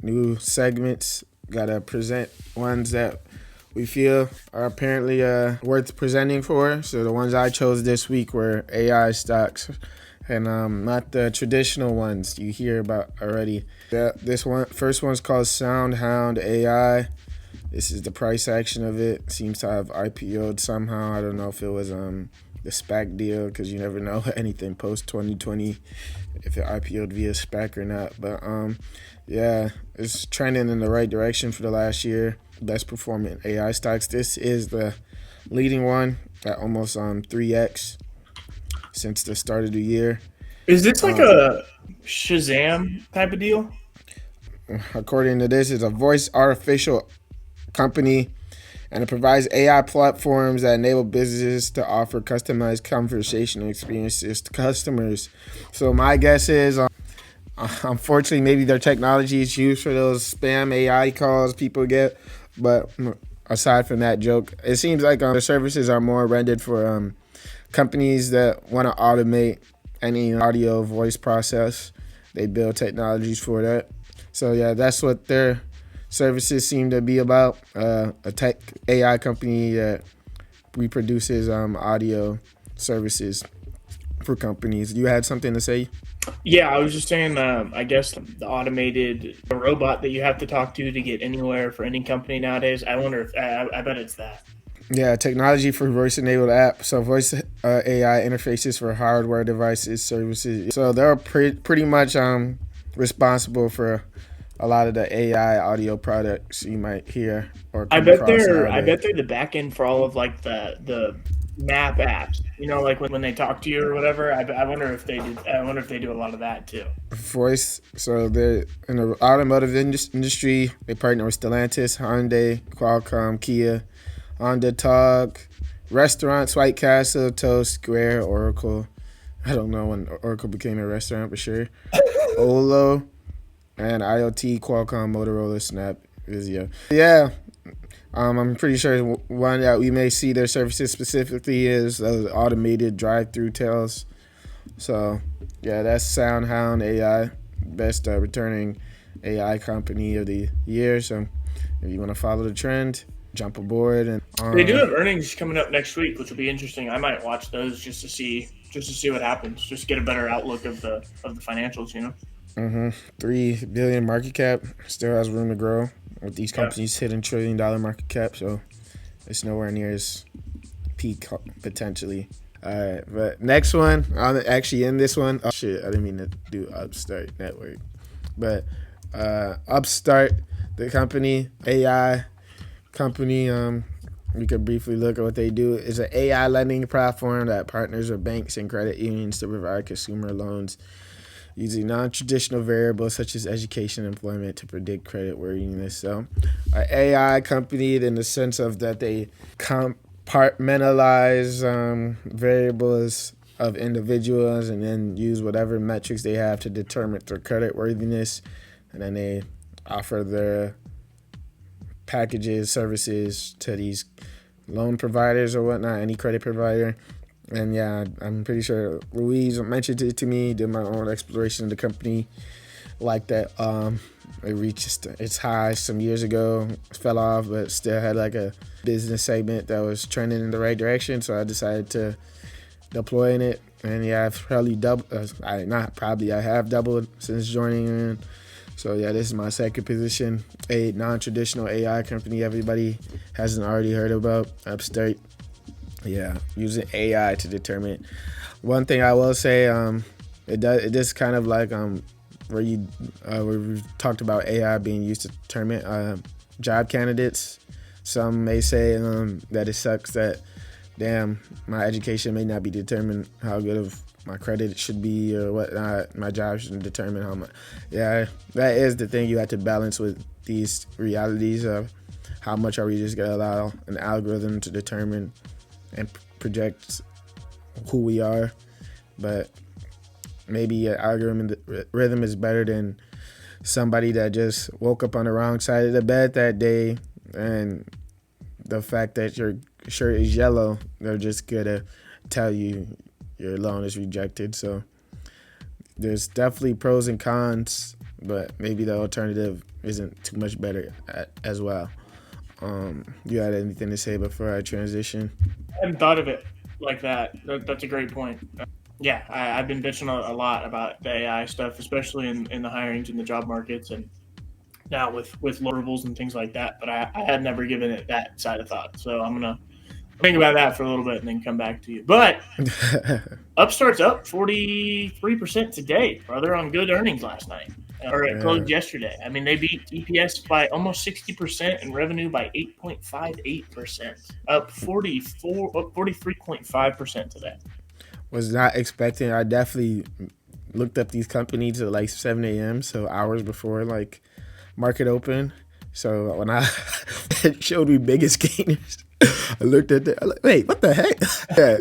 new segments. Gotta present ones that we feel are apparently worth presenting for. So the ones I chose this week were AI stocks, and not the traditional ones you hear about already. This first one's called SoundHound AI. This is the price action of it. Seems to have IPO'd somehow. I don't know if it was the SPAC deal, because you never know anything post 2020 if it IPO'd via SPAC or not. But yeah, it's trending in the right direction for the last year. Best performing AI stocks. This is the leading one at almost 3x since the start of the year. Is this like a Shazam type of deal? According to this, it's a voice artificial company, and it provides AI platforms that enable businesses to offer customized conversational experiences to customers. So my guess is, unfortunately, maybe their technology is used for those spam AI calls people get. But aside from that joke, it seems like the services are more rendered for companies that want to automate any audio voice process. They build technologies for that. So yeah, that's what their services seem to be about. A tech AI company that reproduces audio services for companies. You had something to say? Yeah, I was just saying. I guess the automated robot that you have to talk to get anywhere for any company nowadays. I wonder if I bet it's that. Yeah, technology for voice-enabled apps. So voice AI interfaces for hardware devices, services. So they're pretty much responsible for a lot of the AI audio products you might hear or come across I nowadays. bet they're the back end for all of like the map apps. You know, like when they talk to you or whatever. I wonder if they do. I wonder if they do a lot of that too. Voice. So they're in the automotive industry. They partner with Stellantis, Hyundai, Qualcomm, Kia, Honda, Tog, restaurants, White Castle, Toast, Square, Oracle. I don't know when Oracle became a restaurant, but sure. Olo, and IoT, Qualcomm, Motorola, Snap, Vizio. Yeah, I'm pretty sure one that we may see their services specifically is automated drive-through tails. So, yeah, that's SoundHound AI, best returning AI company of the year. So, if you want to follow the trend, jump aboard. And They do have earnings coming up next week, which will be interesting. I might watch those just to see what happens, just to get a better outlook of the financials. You know. 3 billion market cap, still has room to grow with these Yeah. companies hitting $1 trillion market cap. So, it's nowhere near its peak potentially. All right, but next one, I'm actually in this one. Oh shit, I didn't mean to do Upstart Network, but Upstart, the company, AI company. We could briefly look at what they do. It's an AI lending platform that partners with banks and credit unions to provide consumer loans using non-traditional variables such as education and employment to predict credit worthiness. So, an AI company in the sense of that they compartmentalize variables of individuals and then use whatever metrics they have to determine their credit worthiness, and then they offer their packages, services to these loan providers or whatnot, any credit provider. And yeah, I'm pretty sure Ruiz mentioned it to me, did my own exploration of the company like that. It reached its high some years ago, fell off, but still had like a business segment that was trending in the right direction. So I decided to deploy in it. And yeah, I've probably doubled, I have doubled since joining in. So yeah, this is my second position, a non-traditional AI company everybody hasn't already heard about, Upstart. Yeah, using AI to determine. One thing I will say, it is kind of like where we've talked about AI being used to determine job candidates. Some may say that it sucks that, damn, my education may not be determined how good of my credit should be or whatnot. My job shouldn't determine how much. Yeah, that is the thing you have to balance with these realities of how much are we just gonna allow an algorithm to determine and project who we are. But maybe an algorithm is better than somebody that just woke up on the wrong side of the bed that day, and the fact that your shirt is yellow, they're just gonna tell you your loan is rejected. So there's definitely pros and cons but maybe the alternative isn't too much better as well. You had anything to say before I transition? I hadn't thought of it like that. That's a great point. Yeah, I've been bitching a lot about the AI stuff, especially in the hirings and the job markets, and now with deliverables and things like that. But I had never given it that side of thought. So I'm gonna think about that for a little bit and then come back to you. But Upstart's up 43% today, brother, on good earnings last night. Or it closed yesterday. I mean, they beat EPS by almost 60% and revenue by 8.58%, up 43.5% today. Was not expecting. I definitely looked up these companies at like 7 a.m. So hours before like market open. So when it showed me biggest gainers, I looked at it. Like, wait, what the heck? Yeah,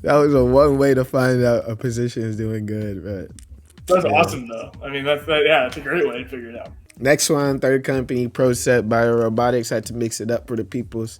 that was a one way to find out a position is doing good. But that's awesome, though. I mean, that's a great way to figure it out. Next one, third company, Procept Robotics. Had to mix it up for the peoples.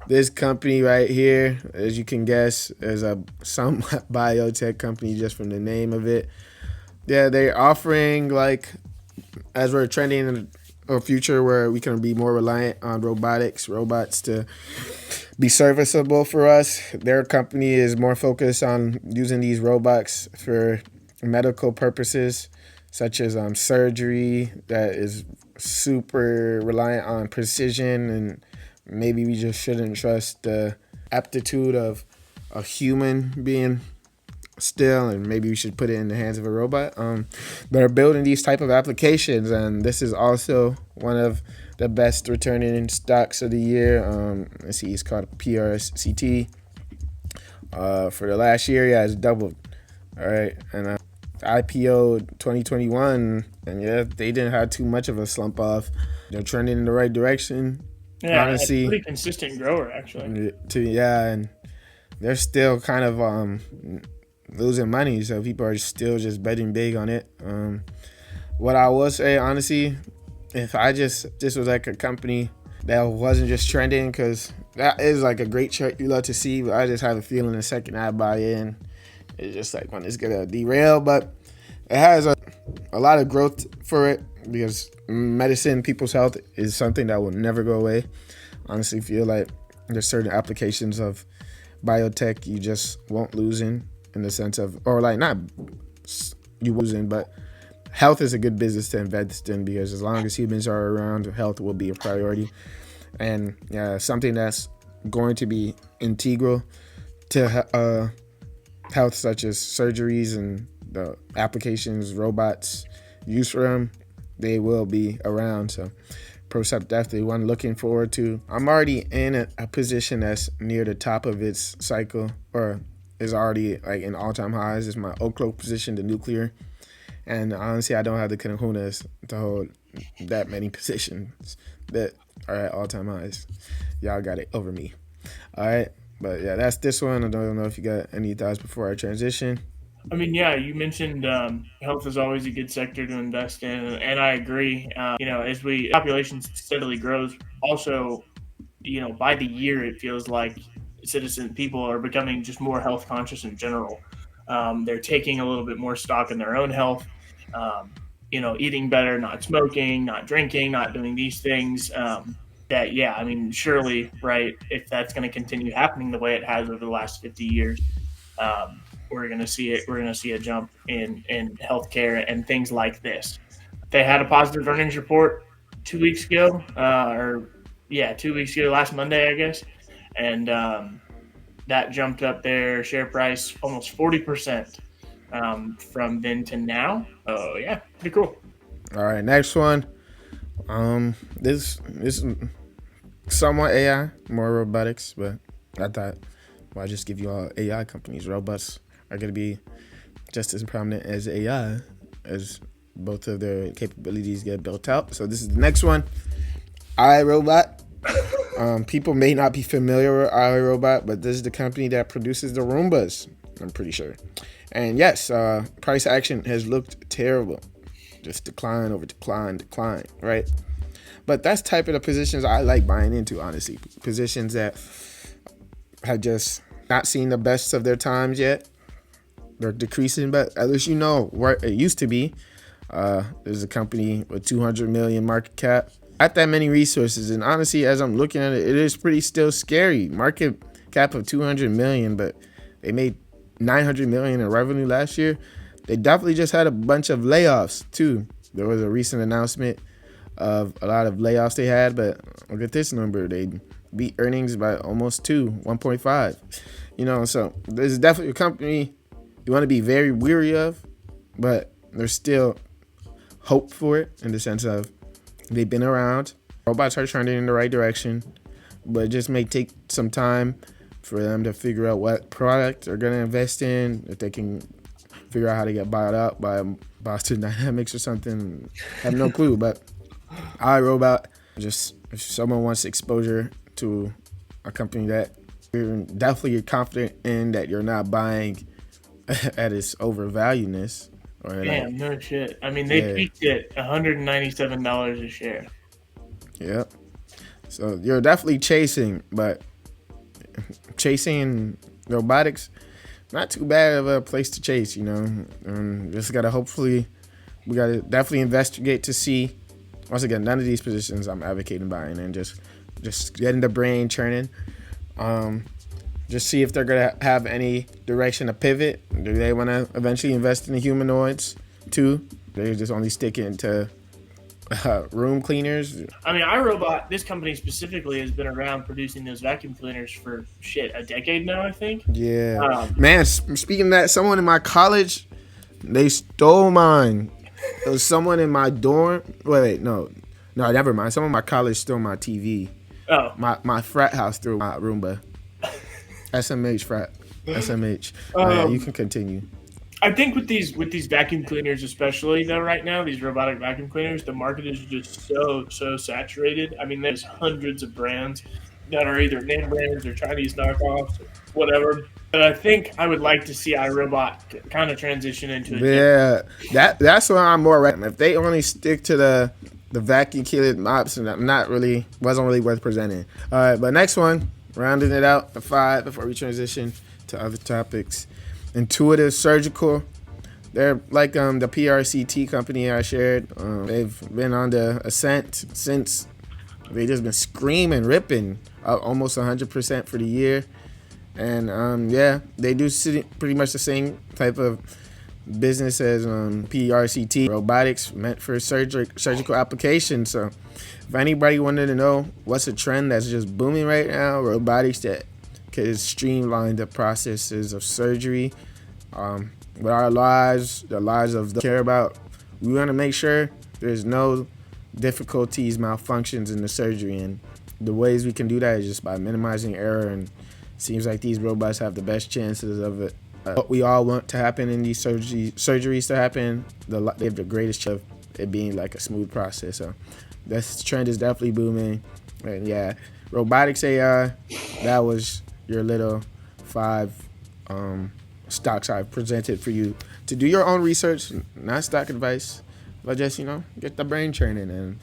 This company right here, as you can guess, is a somewhat biotech company just from the name of it. Yeah, they're offering, like, as we're trending in a future where we can be more reliant on robots to be serviceable for us. Their company is more focused on using these robots for medical purposes, such as surgery that is super reliant on precision, and maybe we just shouldn't trust the aptitude of a human being still, and maybe we should put it in the hands of a robot. They're building these type of applications, and this is also one of the best returning stocks of the year. Let's see, it's called PRCT. For the last year, yeah, it's doubled. All right, and IPO 2021, and yeah, they didn't have too much of a slump off. They're trending in the right direction. Yeah, honestly, it's a pretty consistent grower actually. And they're still kind of losing money, so people are still just betting big on it. What I will say, honestly, if this was like a company that wasn't just trending, because that is like a great chart you love to see, but I just have a feeling the second I buy in, it's just like when it's gonna derail. But it has a lot of growth for it, because medicine, people's health is something that will never go away. Honestly, feel like there's certain applications of biotech you just won't lose in the sense of, or like not you losing, but health is a good business to invest in, because as long as humans are around, health will be a priority. And something that's going to be integral to health, such as surgeries and the applications robots use for them, they will be around. So Procept definitely one looking forward to. I'm already in a position that's near the top of its cycle, or is already like in all-time highs. It's my Oklo position, the nuclear. And honestly, I don't have the kahunas to hold that many positions that are at all-time highs. Y'all got it over me. All right. But yeah, that's this one. I don't know if you got any thoughts before I transition. I mean, yeah, you mentioned health is always a good sector to invest in, and I agree. As population steadily grows, also, by the year, it feels like people are becoming just more health conscious in general. They're taking a little bit more stock in their own health. Eating better, not smoking, not drinking, not doing these things. Surely, right, if that's going to continue happening the way it has over the last 50 years, we're going to see it. We're going to see a jump in healthcare and things like this. They had a positive earnings report 2 weeks ago, 2 weeks ago, last Monday, I guess, and that jumped up their share price almost 40% from then to now. Oh yeah, pretty cool. All right, next one. This is somewhat AI, more robotics, but I thought, well, I just give you all AI companies. Robots are going to be just as prominent as AI as both of their capabilities get built out. So this is the next one, iRobot. People may not be familiar with iRobot, but this is the company that produces the Roombas, I'm pretty sure. And yes, price action has looked terrible. Just decline over decline, right? But that's type of the positions I like buying into, honestly. Positions that have just not seen the best of their times yet. They're decreasing, but at least you know where it used to be. There's a company with 200 million market cap. Not that many resources, and honestly, as I'm looking at it, it is pretty still scary. Market cap of 200 million, but they made 900 million in revenue last year. They definitely just had a bunch of layoffs too. There was a recent announcement of a lot of layoffs they had, but look at this number. They beat earnings by almost 1.5. So this is definitely a company you want to be very weary of, but there's still hope for it in the sense of they've been around. Robots are trending in the right direction, but it just may take some time for them to figure out what product they're going to invest in, if they can figure out how to get bought out by Boston Dynamics or something. I have no clue, but iRobot, just if someone wants exposure to a company that you're definitely confident in, that you're not buying at its overvaluedness. Damn, no shit. I mean, they peaked at $197 a share. Yep. So you're definitely chasing, but chasing robotics, not too bad of a place to chase, Just gotta we gotta definitely investigate to see. Once again, none of these positions I'm advocating buying, and just getting the brain churning. Just see if they're gonna have any direction to pivot. Do they want to eventually invest in the humanoids too? They're just only sticking to room cleaners. I mean, iRobot, this company specifically, has been around producing those vacuum cleaners for a decade now, I think. Yeah, man. Speaking of that, someone in my college, they stole mine. It was someone in my dorm. Wait, no, never mind. Someone in my college stole my TV. Oh, my frat house threw my Roomba. SMH frat. SMH. Yeah, you can continue. I think with these vacuum cleaners, especially though, right now, these robotic vacuum cleaners, the market is just so saturated. I mean, there's hundreds of brands that are either name brands or Chinese knockoffs, or whatever. But I think I would like to see iRobot kind of transition into it. Yeah, that's what I'm more right. If they only stick to the vacuum cleaner mops, and wasn't really worth presenting. All right, but next one, rounding it out, the 5 before we transition to other topics. Intuitive Surgical. They're like the PRCT company I shared. They've been on the ascent since. They just been screaming, ripping, almost 100% for the year. And they do pretty much the same type of business as PRCT, robotics meant for surgical applications. So if anybody wanted to know what's a trend that's just booming right now, robotics that can streamline the processes of surgery, with our lives, the lives of those we care about. We want to make sure there's no difficulties, malfunctions in the surgery, and the ways we can do that is just by minimizing error. And it seems like these robots have the best chances of it. What we all want to happen in these surgeries to happen, they have the greatest chance of it being like a smooth process. So this trend is definitely booming. And yeah, robotics AI, that was your little 5 stocks I've presented for you to do your own research, not stock advice, but just, get the brain churning. And